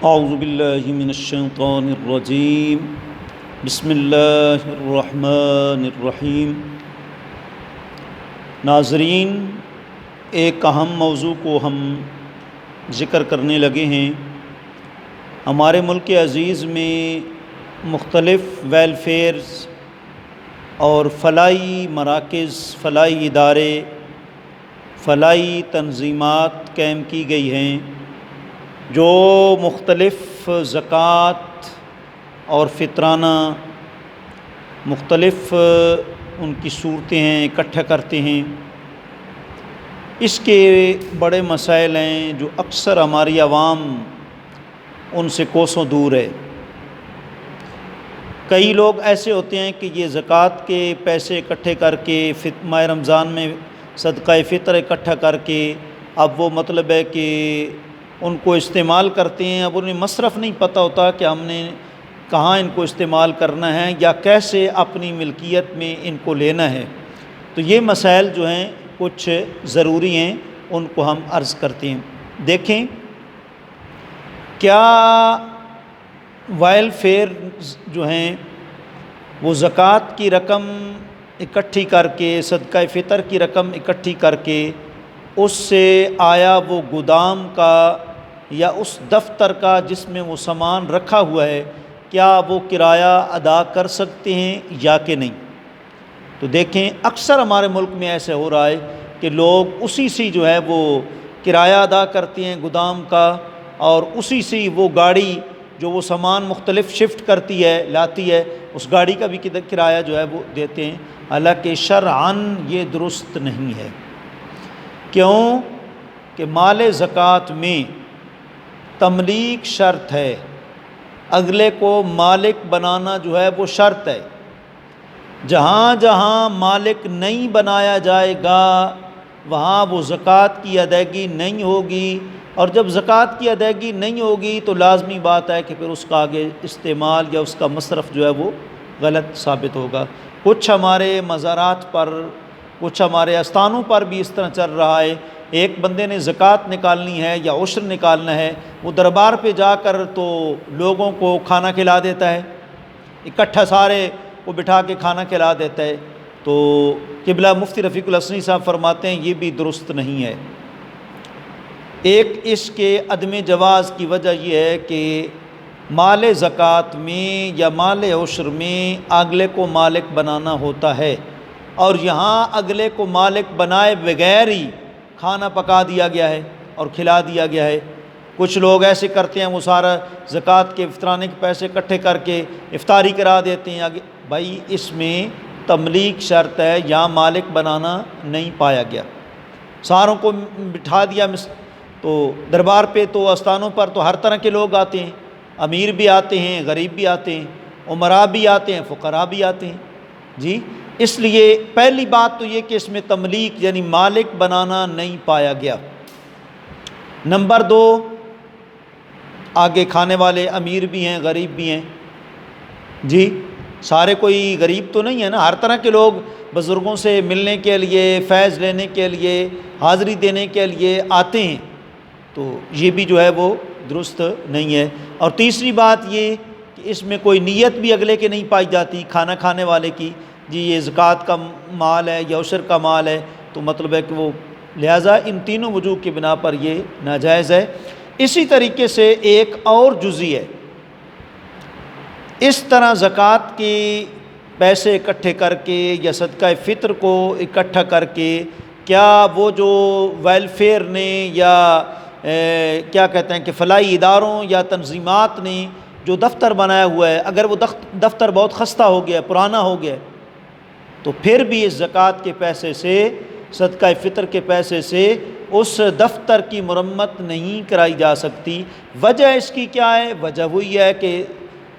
اعوذ باللہ من الشیطان الرجیم بسم اللہ الرحمن الرحیم۔ ناظرین، ایک اہم موضوع کو ہم ذکر کرنے لگے ہیں۔ ہمارے ملک عزیز میں مختلف ویلفیئرز اور فلاحی مراکز، فلاحی ادارے، فلاحی تنظیمات قائم کی گئی ہیں جو مختلف زکوٰۃ اور فطرانہ مختلف ان کی صورتیں ہیں اکٹھا کرتے ہیں۔ اس کے بڑے مسائل ہیں جو اکثر ہماری عوام ان سے کوسوں دور ہے۔ کئی لوگ ایسے ہوتے ہیں کہ یہ زکوٰۃ کے پیسے اکٹھے کر کے ماہ رمضان میں صدقہ فطر اکٹھا کر کے اب وہ مطلب ہے کہ ان کو استعمال کرتے ہیں۔ اب انہیں مصرف نہیں پتہ ہوتا کہ ہم نے کہاں ان کو استعمال کرنا ہے یا کیسے اپنی ملکیت میں ان کو لینا ہے۔ تو یہ مسائل جو ہیں کچھ ضروری ہیں، ان کو ہم عرض کرتے ہیں۔ دیکھیں، کیا ویلفیئر جو ہیں وہ زکوٰۃ کی رقم اکٹھی کر کے، صدقہ فطر کی رقم اکٹھی کر کے اس سے آیا وہ گودام کا یا اس دفتر کا جس میں وہ سامان رکھا ہوا ہے، کیا وہ کرایہ ادا کر سکتے ہیں یا کہ نہیں؟ تو دیکھیں، اکثر ہمارے ملک میں ایسے ہو رہا ہے کہ لوگ اسی سے جو ہے وہ کرایہ ادا کرتے ہیں گودام کا، اور اسی سے وہ گاڑی جو وہ سامان مختلف شفٹ کرتی ہے، لاتی ہے، اس گاڑی کا بھی کرایہ جو ہے وہ دیتے ہیں۔ حالانکہ شرعاً یہ درست نہیں ہے۔ کیوں کہ مال زکوٰۃ میں تملیک شرط ہے، اگلے کو مالک بنانا جو ہے وہ شرط ہے۔ جہاں جہاں مالک نہیں بنایا جائے گا وہاں وہ زکوٰۃ کی ادائیگی نہیں ہوگی، اور جب زکوٰۃ کی ادائیگی نہیں ہوگی تو لازمی بات ہے کہ پھر اس کا آگے استعمال یا اس کا مصرف جو ہے وہ غلط ثابت ہوگا۔ کچھ ہمارے مزارات پر، کچھ ہمارے استانوں پر بھی اس طرح چل رہا ہے۔ ایک بندے نے زکوٰۃ نکالنی ہے یا عشر نکالنا ہے، وہ دربار پہ جا کر تو لوگوں کو کھانا کھلا دیتا ہے، اکٹھا سارے کو بٹھا کے کھانا کھلا دیتا ہے۔ تو قبلہ مفتی رفیق الحسنی صاحب فرماتے ہیں یہ بھی درست نہیں ہے۔ ایک اس کے عدم جواز کی وجہ یہ ہے کہ مال زکوٰۃ میں یا مال عشر میں اگلے کو مالک بنانا ہوتا ہے، اور یہاں اگلے کو مالک بنائے بغیر ہی کھانا پکا دیا گیا ہے اور کھلا دیا گیا ہے۔ کچھ لوگ ایسے کرتے ہیں، وہ سارا زکوٰۃ کے فطرانے کے پیسے اکٹھے کر کے افطاری کرا دیتے ہیں آگے۔ بھائی اس میں تملیک شرط ہے، یہاں مالک بنانا نہیں پایا گیا، ساروں کو بٹھا دیا۔ تو دربار پہ تو استانوں پر تو ہر طرح کے لوگ آتے ہیں، امیر بھی آتے ہیں، غریب بھی آتے ہیں، امراء بھی آتے ہیں، فقراء بھی آتے ہیں جی۔ اس لیے پہلی بات تو یہ کہ اس میں تملیک یعنی مالک بنانا نہیں پایا گیا۔ نمبر دو، آگے کھانے والے امیر بھی ہیں، غریب بھی ہیں جی، سارے کوئی غریب تو نہیں ہے نا، ہر طرح کے لوگ بزرگوں سے ملنے کے لیے، فیض لینے کے لیے، حاضری دینے کے لیے آتے ہیں، تو یہ بھی جو ہے وہ درست نہیں ہے۔ اور تیسری بات یہ کہ اس میں کوئی نیت بھی اگلے کے نہیں پائی جاتی کھانا کھانے والے کی، جی یہ زکوٰۃ کا مال ہے یا عشر کا مال ہے، تو مطلب ہے کہ وہ لہٰذا ان تینوں وجوہ کی بنا پر یہ ناجائز ہے۔ اسی طریقے سے ایک اور جزئی ہے، اس طرح زکوٰۃ کے پیسے اکٹھے کر کے یا صدقہ فطر کو اکٹھا کر کے کیا وہ جو ویلفیئر نے یا کیا کہتے ہیں کہ فلاحی اداروں یا تنظیمات نے جو دفتر بنایا ہوا ہے، اگر وہ دفتر بہت خستہ ہو گیا، پرانا ہو گیا، تو پھر بھی اس زکوٰۃ کے پیسے سے، صدقہ فطر کے پیسے سے اس دفتر کی مرمت نہیں کرائی جا سکتی۔ وجہ اس کی کیا ہے؟ وجہ وہی ہے کہ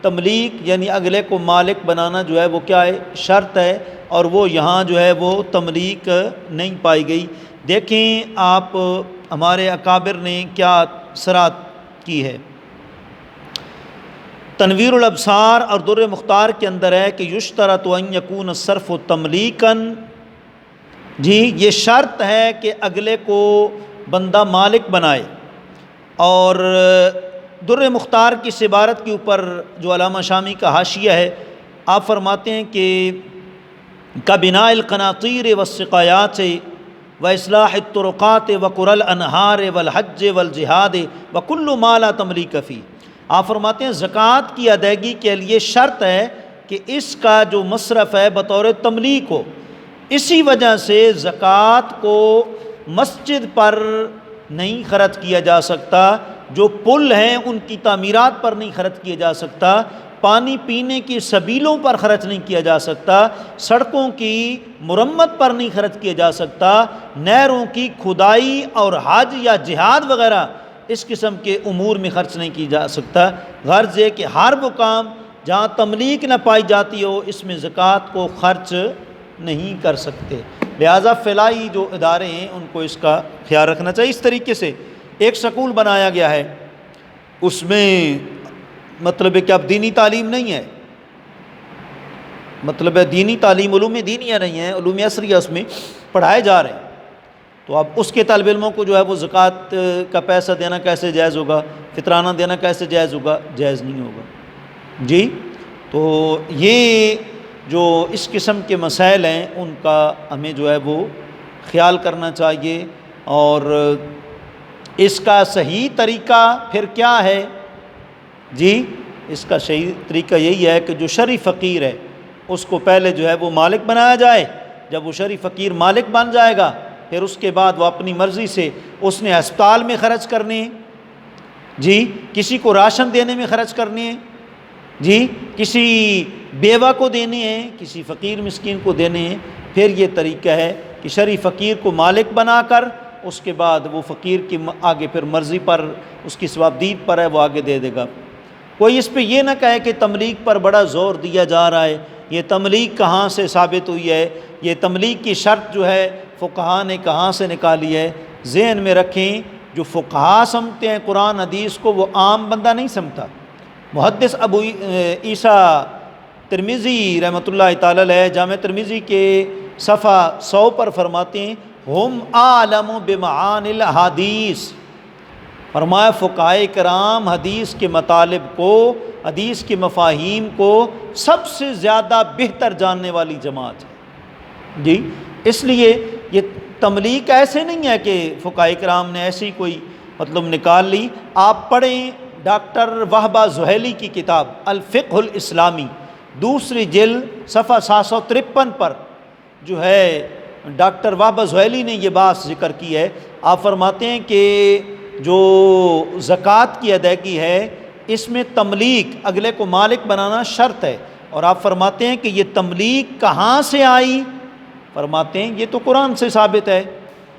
تملیک یعنی اگلے کو مالک بنانا جو ہے وہ کیا ہے؟ شرط ہے، اور وہ یہاں جو ہے وہ تملیک نہیں پائی گئی۔ دیکھیں آپ ہمارے اکابر نے کیا صراحت کی ہے۔ تنویر الابصار اور در مختار کے اندر ہے کہ یشترط ان یکون الصرف تملیکا، جی یہ شرط ہے کہ اگلے کو بندہ مالک بنائے، اور در مختار کی اس عبارت کے اوپر جو علامہ شامی کا حاشیہ ہے، آپ فرماتے ہیں کہ کبناء القناطیر والسقایات و اصلاح الطرقات و قرى الانہار والحج والجہاد وکل ما لا تملیک فی۔ آپ فرماتے ہیں زکوٰۃ کی ادائیگی کے لیے شرط ہے کہ اس کا جو مصرف ہے بطور تملیک ہو۔ اسی وجہ سے زکوٰۃ کو مسجد پر نہیں خرچ کیا جا سکتا، جو پل ہیں ان کی تعمیرات پر نہیں خرچ کیا جا سکتا، پانی پینے کی سبیلوں پر خرچ نہیں کیا جا سکتا، سڑکوں کی مرمت پر نہیں خرچ کیا جا سکتا، نہروں کی کھدائی اور حج یا جہاد وغیرہ اس قسم کے امور میں خرچ نہیں کی جا سکتا۔ غرض یہ کہ ہر وہ کام جہاں تملیک نہ پائی جاتی ہو اس میں زکوٰۃ کو خرچ نہیں کر سکتے۔ لہٰذا فلاحی جو ادارے ہیں ان کو اس کا خیال رکھنا چاہیے۔ اس طریقے سے ایک سکول بنایا گیا ہے، اس میں مطلب ہے کہ اب دینی تعلیم نہیں ہے، مطلب ہے دینی تعلیم علوم دینیہ نہیں ہے، علوم عصریہ اس میں پڑھائے جا رہے ہیں، تو اب اس کے طالب علموں کو جو ہے وہ زکوٰۃ کا پیسہ دینا کیسے جائز ہوگا، فطرانہ دینا کیسے جائز ہوگا؟ جائز نہیں ہوگا جی۔ تو یہ جو اس قسم کے مسائل ہیں ان کا ہمیں جو ہے وہ خیال کرنا چاہیے، اور اس کا صحیح طریقہ پھر کیا ہے جی؟ اس کا صحیح طریقہ یہی ہے کہ جو شرعی فقیر ہے اس کو پہلے جو ہے وہ مالک بنایا جائے۔ جب وہ شرعی فقیر مالک بن جائے گا پھر اس کے بعد وہ اپنی مرضی سے اس نے ہسپتال میں خرچ کرنے ہیں جی، کسی کو راشن دینے میں خرچ کرنے ہیں جی، کسی بیوہ کو دینے ہیں، کسی فقیر مسکین کو دینے ہیں۔ پھر یہ طریقہ ہے کہ شرعی فقیر کو مالک بنا کر اس کے بعد وہ فقیر کی آگے پھر مرضی پر اس کی ثوابدید پر ہے وہ آگے دے دے گا۔ کوئی اس پہ یہ نہ کہے کہ تملیغ پر بڑا زور دیا جا رہا ہے، یہ تملیغ کہاں سے ثابت ہوئی ہے، یہ تملیغ کی شرط جو ہے فقہا نے کہاں سے نکالی ہے؟ ذہن میں رکھیں جو فقہا سمجھتے ہیں قرآن حدیث کو وہ عام بندہ نہیں سمجھتا۔ محدث ابو عیسیٰ ترمذی رحمۃ اللہ تعالی علیہ جامع ترمذی کے صفحہ 100 پر فرماتے ہیں ہم اعلم بمعانی الحدیث، فرمایا فقہائے کرام حدیث کے مطالب کو، حدیث کے مفاہیم کو سب سے زیادہ بہتر جاننے والی جماعت ہے جی۔ اس لیے یہ تملیغ ایسے نہیں ہے کہ فقہائے کرام نے ایسی کوئی مطلب نکال لی۔ آپ پڑھیں ڈاکٹر وہبہ زحیلی کی کتاب الفقہ الاسلامی، دوسری جلد صفحہ 753 پر جو ہے ڈاکٹر وہبہ زحیلی نے یہ بات ذکر کی ہے۔ آپ فرماتے ہیں کہ جو زکوٰۃ کی ادائیگی ہے اس میں تملیغ اگلے کو مالک بنانا شرط ہے، اور آپ فرماتے ہیں کہ یہ تملیغ کہاں سے آئی؟ فرماتے ہیں یہ تو قرآن سے ثابت ہے۔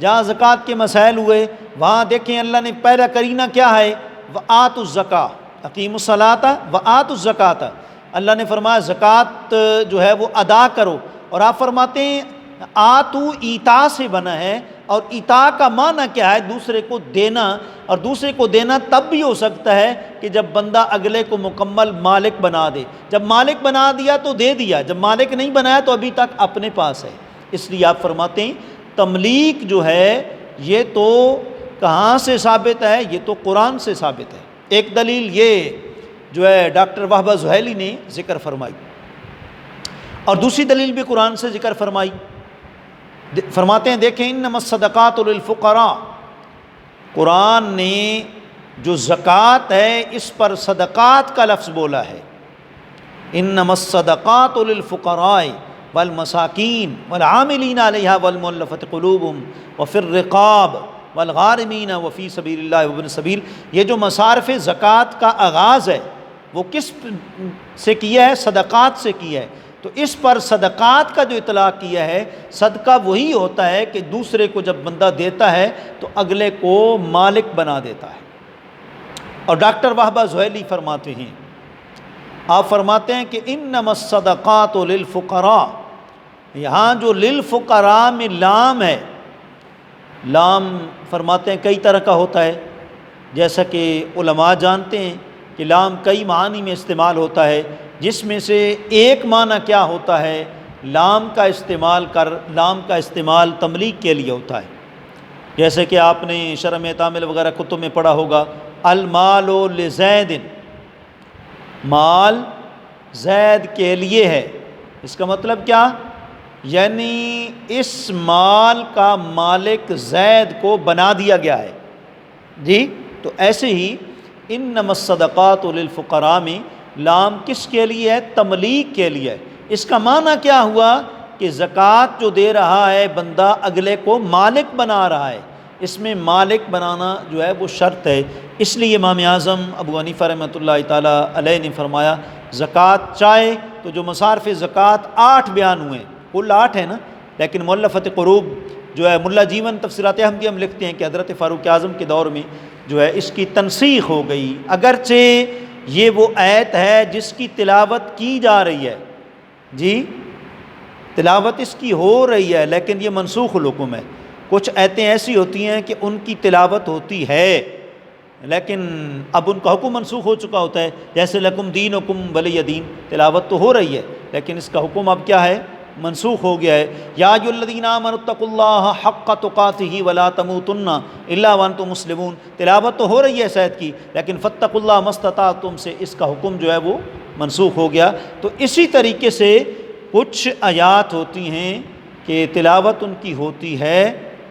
جہاں زکوٰۃ کے مسائل ہوئے وہاں دیکھیں اللہ نے پہلا کرینہ کیا ہے؟ وآتوا الزکاۃ اقیموا الصلاۃ وآتوا الزکاۃ، اللہ نے فرمایا زکوٰۃ جو ہے وہ ادا کرو، اور آپ فرماتے ہیں آتو ایتا سے بنا ہے، اور ایتا کا معنی کیا ہے؟ دوسرے کو دینا، اور دوسرے کو دینا تب بھی ہو سکتا ہے کہ جب بندہ اگلے کو مکمل مالک بنا دے۔ جب مالک بنا دیا تو دے دیا، جب مالک نہیں بنایا تو ابھی تک اپنے پاس ہے۔ اس لیے آپ فرماتے ہیں تملیغ جو ہے یہ تو کہاں سے ثابت ہے؟ یہ تو قرآن سے ثابت ہے۔ ایک دلیل یہ جو ہے ڈاکٹر وہبہ زحیلی نے ذکر فرمائی، اور دوسری دلیل بھی قرآن سے ذکر فرمائی۔ فرماتے ہیں دیکھیں انما الصدقات للفقراء، قرآن نے جو زکوٰۃ ہے اس پر صدقات کا لفظ بولا ہے، انما الصدقات للفقراء والمساکین والعاملین علیہا والمؤلفۃ قلوبہم وفی الرقاب والغارمین وفی سبیل اللہ وابن السبیل۔ یہ جو مصارف زکوٰۃ کا آغاز ہے وہ کس سے کیا ہے؟ صدقات سے کیا ہے۔ تو اس پر صدقات کا جو اطلاق کیا ہے، صدقہ وہی ہوتا ہے کہ دوسرے کو جب بندہ دیتا ہے تو اگلے کو مالک بنا دیتا ہے۔ اور ڈاکٹر وہبہ زحیلی فرماتے ہیں، آپ فرماتے ہیں کہ انما الصدقات للفقراء، یہاں جو للفقراء میں لام ہے، لام فرماتے ہیں کئی طرح کا ہوتا ہے، جیسا کہ علماء جانتے ہیں کہ لام کئی معنی میں استعمال ہوتا ہے، جس میں سے ایک معنی کیا ہوتا ہے؟ لام کا استعمال تملیغ کے لیے ہوتا ہے، جیسے کہ آپ نے شرح تعامل وغیرہ کتب میں پڑھا ہوگا المال لزید، مال زید کے لیے ہے۔ اس کا مطلب کیا؟ یعنی اس مال کا مالک زید کو بنا دیا گیا ہے جی۔ تو ایسے ہی انما الصدقات للفقراء میں لام کس کے لیے ہے؟ تملیک کے لیے ہے۔ اس کا معنی کیا ہوا کہ زکوٰۃ جو دے رہا ہے بندہ اگلے کو مالک بنا رہا ہے، اس میں مالک بنانا جو ہے وہ شرط ہے۔ اس لیے امام اعظم ابو حنیفہ رحمۃ اللہ تعالیٰ علیہ نے فرمایا زکوٰۃ چاہے تو جو مصارف زکوٰۃ 8 بیان ہوئے، کل 8 ہے نا، لیکن مؤلفۃ قلوب جو ہے ملا جیون تفسیرات احمدیہ ہم لکھتے ہیں کہ حضرت فاروق اعظم کے دور میں جو ہے اس کی تنسیخ ہو گئی، اگرچہ یہ وہ آیت ہے جس کی تلاوت کی جا رہی ہے جی، تلاوت اس کی ہو رہی ہے، لیکن یہ منسوخ الحکم ہے۔ کچھ آیتیں ایسی ہوتی ہیں کہ ان کی تلاوت ہوتی ہے لیکن اب ان کا حکم منسوخ ہو چکا ہوتا ہے، جیسے لکم دینکم ولی دین، تلاوت تو ہو رہی ہے لیکن اس کا حکم اب کیا ہے؟ منسوخ ہو گیا ہے۔ یا ایھا الذین آمنوا اتقوا اللہ حق تقاتہ ولا تموتن الا وانتم مسلمون، تلاوت تو ہو رہی ہے اس آیت کی لیکن فاتقوا اللہ ما استطعتم سے اس کا حکم جو ہے وہ منسوخ ہو گیا۔ تو اسی طریقے سے کچھ آیات ہوتی ہیں کہ تلاوت ان کی ہوتی ہے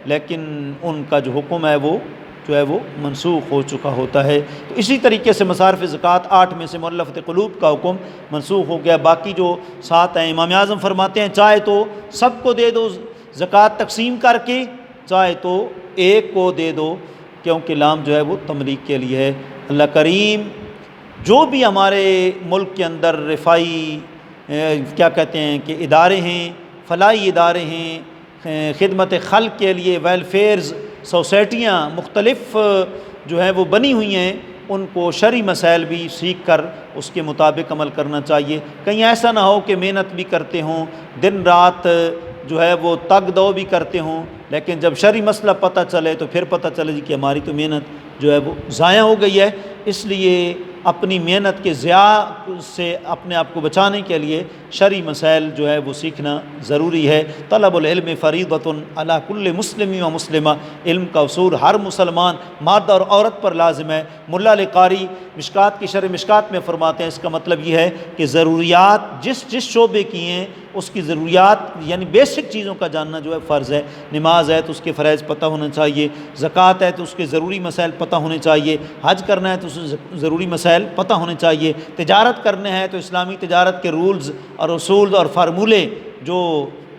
لیکن ان کا جو حکم ہے وہ جو ہے وہ منسوخ ہو چکا ہوتا ہے۔ تو اسی طریقے سے مصارف زکوٰۃ 8 میں سے مؤلفۃ قلوب کا حکم منسوخ ہو گیا، باقی جو 7 ہیں امام اعظم فرماتے ہیں چاہے تو سب کو دے دو زکوٰۃ تقسیم کر کے، چاہے تو ایک کو دے دو، کیونکہ لام جو ہے وہ تملیک کے لیے ہے۔ اللہ کریم جو بھی ہمارے ملک کے اندر رفائی کیا کہتے ہیں کہ ادارے ہیں، فلاحی ادارے ہیں، خدمت خلق کے لیے ویلفیئرز سوسائٹیاں مختلف جو ہیں وہ بنی ہوئی ہیں، ان کو شرعی مسائل بھی سیکھ کر اس کے مطابق عمل کرنا چاہیے۔ کہیں ایسا نہ ہو کہ محنت بھی کرتے ہوں، دن رات جو ہے وہ تگ دو بھی کرتے ہوں، لیکن جب شرعی مسئلہ پتہ چلے تو پھر پتہ چلے کہ ہماری تو محنت جو ہے وہ ضائع ہو گئی ہے۔ اس لیے اپنی محنت کے ضیاع سے اپنے آپ کو بچانے کے لیے شرعی مسائل جو ہے وہ سیکھنا ضروری ہے۔ طلب العلم فریضۃ علی کل مسلم و مسلمہ، علم کا اصول ہر مسلمان مرد اور عورت پر لازم ہے۔ ملا علی قاری مشکات کی شرح مشکات میں فرماتے ہیں اس کا مطلب یہ ہے کہ ضروریات جس شعبے کی ہیں اس کی ضروریات یعنی بیسک چیزوں کا جاننا جو ہے فرض ہے۔ نماز ہے تو اس کے فرائض پتہ ہونا چاہیے، زکوٰۃ ہے تو اس کے ضروری مسائل پتہ ہونے چاہیے، حج کرنا ہے تو اس ضروری مسائل پتہ ہونے چاہیے، تجارت کرنا ہے تو اسلامی تجارت کے رولز اور اصول اور فارمولے جو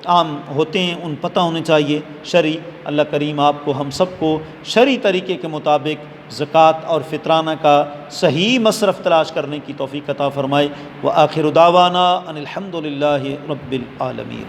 عام ہوتے ہیں ان پتہ ہونے چاہیے شرعی۔ اللہ کریم آپ کو ہم سب کو شرعی طریقے کے مطابق زکوٰۃ اور فطرانہ کا صحیح مصرف تلاش کرنے کی توفیق عطا فرمائے۔ وآخر دعوانا ان الحمد للہ رب العالمین۔